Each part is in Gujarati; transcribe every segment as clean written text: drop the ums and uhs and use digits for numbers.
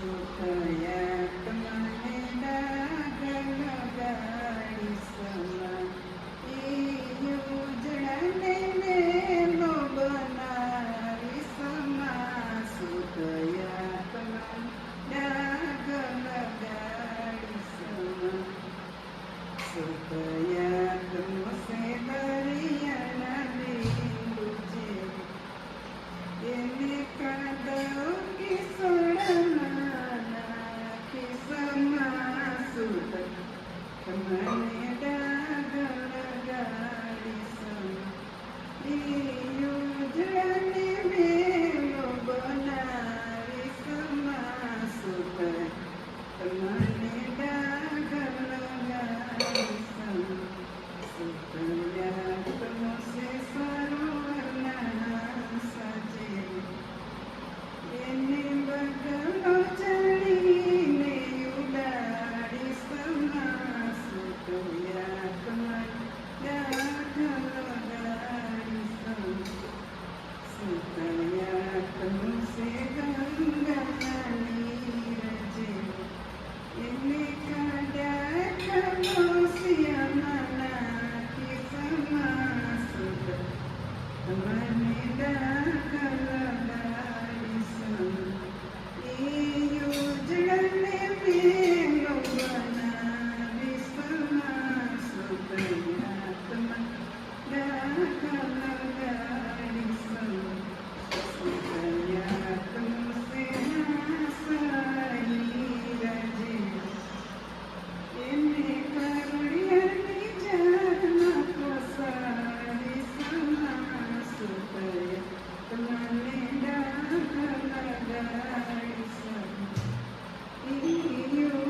સુખયા તમને ડાગલ ગાડી સમા ઉજળાને મેલો બનાવી સમા સુખયા તમને ડાગલ ગાડી સમા સુખયા તુમસે દરિયાના બિંદુ છે એને કાદવ કિશોરના કિસ્સામાં સુત તમને ડાગલ ગાડી સમા ઉજળાને મેલો બનાવી સમા સુત તમને ડાગલ ગાડી સમા સુતયા તમસે સરોવરના સાજે એને બગલો ચડીને ઉડાડી સમા સુતયા તમને ડાગલ ગાડી સમા સુતયા તમસે ગંગાના નીર જેવો એને કાઢ્યા ખલોસિયાના કિસ્સામાં સુત તમને ડાગલ ગાડી સમા ઉજળાને મેલો બનાવી સમા સુતયા તમને ડાગલ ગાડી સમા સુતયા તમસે નાસાઈ રજે એને કરુણ્યાની જાનમાં પોસાડી સમા સુતયા તમને ડાગલ ગાડી સમા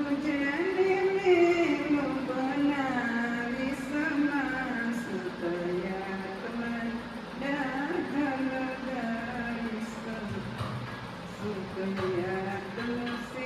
ઉજળાને મેલો બનાવી સમા સુતયા તમને ડાગલ ગાડી સમા સુતયા તમસે